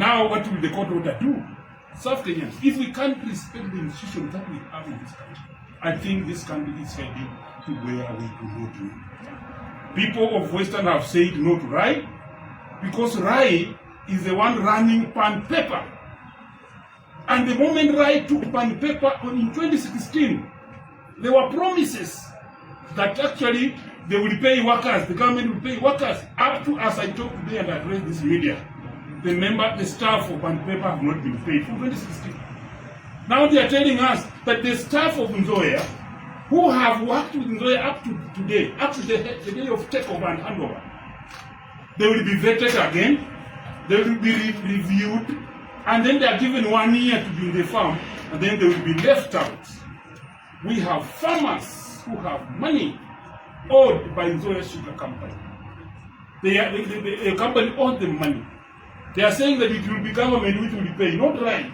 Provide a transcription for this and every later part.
Now, what will the court order do? Serve Kenyans. If we can't respect the institutions that we have in this country, I think this country is heading to where we do not do. People of Western have said no to Rai, because Rai is the one running Pan Paper. And the moment Rai took Pan Paper in 2016, there were promises that actually they will pay workers, the government will pay workers, up to, as I talk today and address this media, the staff of Pan Paper have not been paid from 2016. Now they are telling us that the staff of Nzoia, who have worked with Nzoia up to today, up to the day of takeover and handover, they will be vetted again, they will be reviewed, and then they are given 1 year to be in the farm, and then they will be left out. We have farmers who have money owed by Nzoia Sugar Company. The company owed them money. They are saying that it will be government which will pay, not right.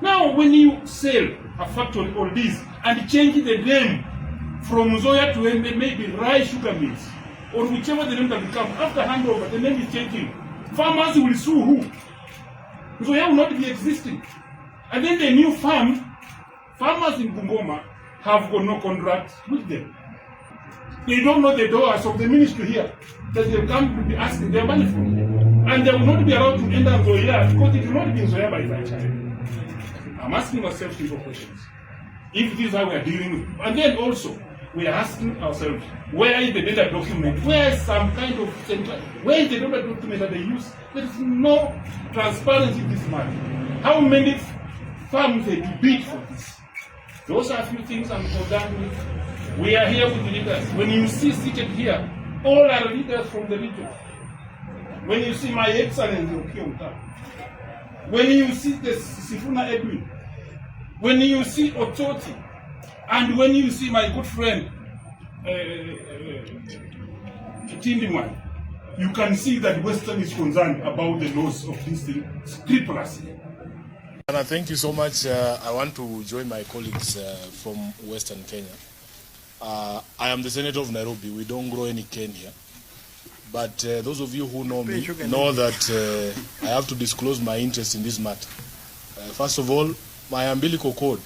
Now, when you sell a factory or this and change the name from Nzoia to maybe Rai Sugar Mills, or whichever the name can become, after handover, the name is changing. Farmers will sue who? Nzoia will not be existing. And then the new farmers in Bungoma have got no contract with them. They don't know the doors of the ministry here that they come to be asking their money from. And they will not be allowed to enter Nzoia because it will not be Nzoia by that time. I'm asking ourselves simple questions. If this is how we are dealing with, and then also we are asking ourselves, where is the data document? Where is some kind of central? Where is the data document that they use? There is no transparency in this matter. How many farms they bid for this? Those are a few things I'm concerned with. We are here with the leaders. When you see seated here, all are leaders from the region. When you see my Excellency Okiomta, when you see the Sifuna Edwin, when you see Ototi, and when you see my good friend Tindiman, you can see that Western is concerned about the loss of this thing scrupulously. And thank you so much. I want to join my colleagues from Western Kenya. I am the Senator of Nairobi. We don't grow any cane here. But those of you who know me know that I have to disclose my interest in this matter. First of all, my umbilical cord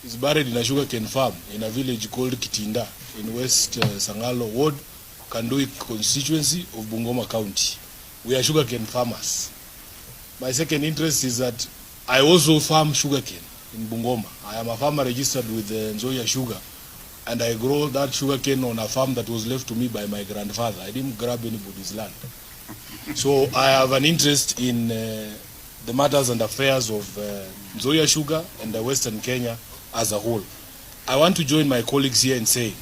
is buried in a sugarcane farm in a village called Kitinda in West Sangalo Ward, Kandui constituency of Bungoma County. We are sugarcane farmers. My second interest is that I also farm sugarcane in Bungoma. I am a farmer registered with Nzoia Sugar, and I grow that sugarcane on a farm that was left to me by my grandfather. I didn't grab anybody's land. So I have an interest in the matters and affairs of Nzoia Sugar and the Western Kenya as a whole. I want to join my colleagues here in saying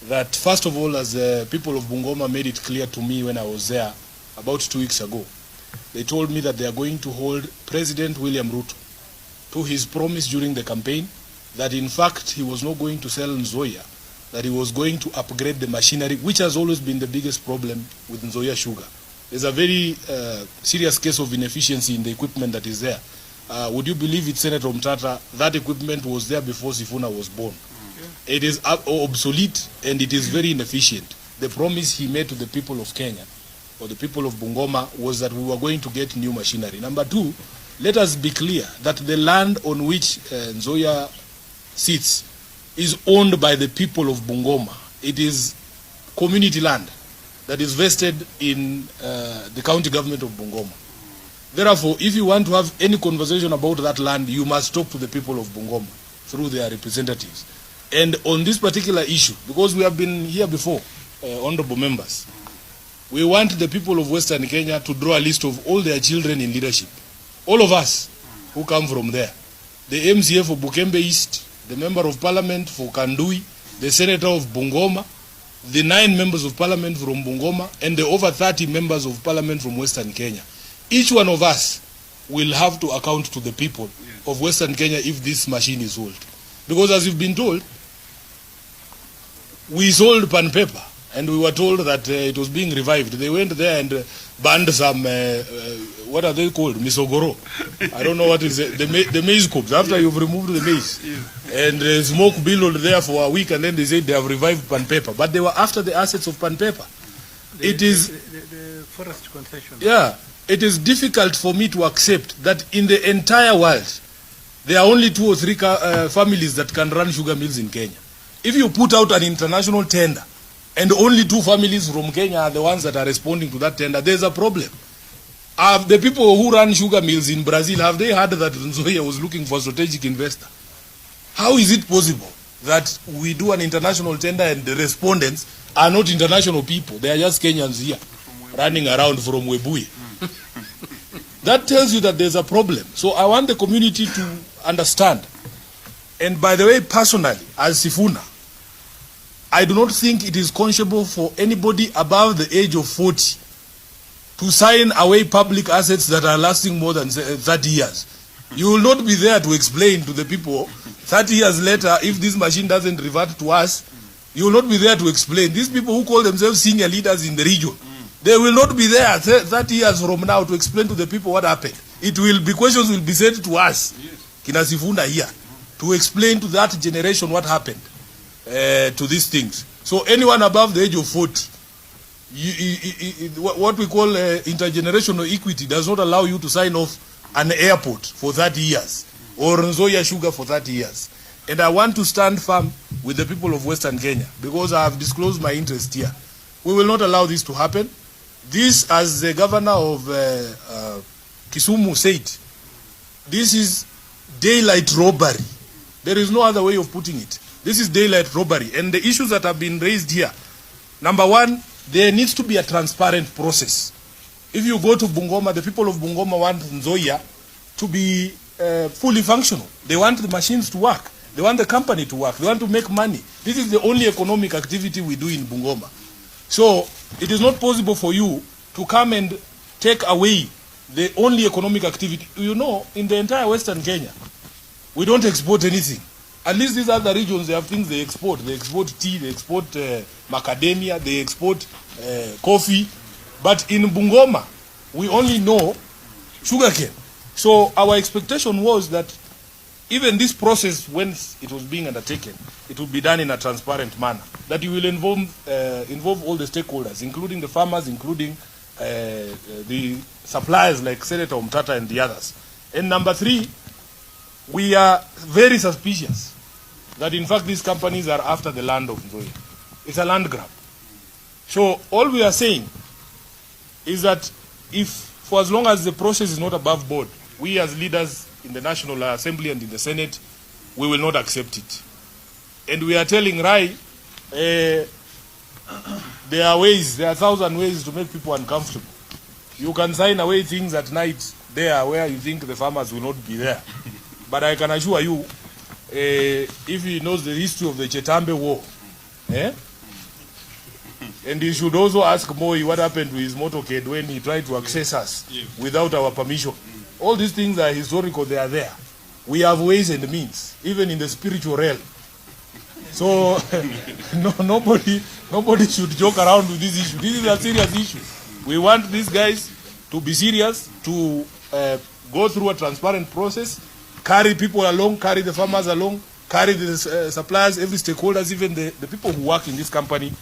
that, first of all, as the people of Bungoma made it clear to me when I was there about 2 weeks ago, they told me that they are going to hold President William Ruto to his promise during the campaign that in fact he was not going to sell Nzoia, that he was going to upgrade the machinery, which has always been the biggest problem with Nzoia Sugar. There's a very serious case of inefficiency in the equipment that is there. Would you believe it, Senator Mtata, that equipment was there before Sifuna was born? It is obsolete and it is very inefficient. The promise he made to the people of Kenya or the people of Bungoma was that we were going to get new machinery. Number two, let us be clear that the land on which Nzoia sits is owned by the people of Bungoma. It is community land that is vested in the county government of Bungoma. Therefore, if you want to have any conversation about that land, you must talk to the people of Bungoma through their representatives. And on this particular issue, because we have been here before, honorable members, we want the people of Western Kenya to draw a list of all their children in leadership. All of us who come from there. The MCA for Bukembe East, the Member of Parliament for Kandui, the Senator of Bungoma, the 9 members of Parliament from Bungoma, and the over 30 members of Parliament from Western Kenya. Each one of us will have to account to the people of Western Kenya if this machine is sold. Because as you've been told, we sold Pan Paper, and we were told that it was being revived. They went there and banned some, what are they called? Misogoro. I don't know what is it. The maize cobs, after you've removed the maize. And smoke billowed there for a week, and then they said they have revived Pan Paper. But they were after the assets of Pan Paper. It is... The forest concession. Yeah. it is difficult for me to accept that in the entire world, there are only 2 or 3 families that can run sugar mills in Kenya. If you put out an international tender, and only 2 families from Kenya are the ones that are responding to that tender, there's a problem. The people who run sugar mills in Brazil, have they heard that Nzoia was looking for a strategic investor? How is it possible that we do an international tender and the respondents are not international people? They are just Kenyans here, running around from Webuye. That tells you that there's a problem. So I want the community to understand. And by the way, personally, as Sifuna, I do not think it is conscionable for anybody above the age of 40 to sign away public assets that are lasting more than 30 years. You will not be there to explain to the people 30 years later, if this machine doesn't revert to us, you will not be there to explain. These people who call themselves senior leaders in the region, they will not be there 30 years from now to explain to the people what happened. It will be, questions will be sent to us, Kina Sifuna here, to explain to that generation what happened to these things. So anyone above the age of 40, what we call intergenerational equity does not allow you to sign off an airport for 30 years or Nzoia sugar for 30 years. And I want to stand firm with the people of Western Kenya because I have disclosed my interest here. We will not allow this to happen. This, as the governor of Kisumu said, this is daylight robbery. There is no other way of putting it. This is daylight robbery. And the issues that have been raised here, number one, there needs to be a transparent process. If you go to Bungoma, the people of Bungoma want Nzoia to be fully functional. They want the machines to work. They want the company to work. They want to make money. This is the only economic activity we do in Bungoma. So it is not possible for you to come and take away the only economic activity. You know, in the entire Western Kenya, we don't export anything. At least these other regions, they have things they export. They export tea, they export macadamia, they export coffee. But in Bungoma, we only know sugarcane. So our expectation was that even this process, when it was being undertaken, it will be done in a transparent manner. That you will involve all the stakeholders, including the farmers, including the suppliers like Senator Umtata and the others. And number 3, we are very suspicious that in fact these companies are after the land of Nzoia. It's a land grab. So all we are saying is that if, for as long as the process is not above board, we as leaders in the National Assembly and in the Senate, we will not accept it. And we are telling Rai, there are 1,000 ways to make people uncomfortable. You can sign away things at night there where you think the farmers will not be there. But I can assure you, if he knows the history of the Chetambe War, and he should also ask Moi what happened to his motorcade when he tried to access us without our permission. All these things are historical, they are there. We have ways and means, even in the spiritual realm. So nobody should joke around with this issue. This is a serious issue. We want these guys to be serious, to go through a transparent process, carry people along, carry the farmers along, carry the suppliers, every stakeholders, even the people who work in this company,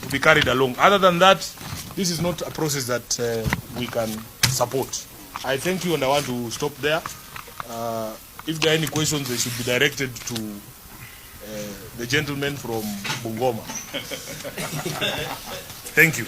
to be carried along. Other than that, this is not a process that we can support. I thank you, and I want to stop there. If there are any questions, they should be directed to the gentleman from Bungoma. Thank you.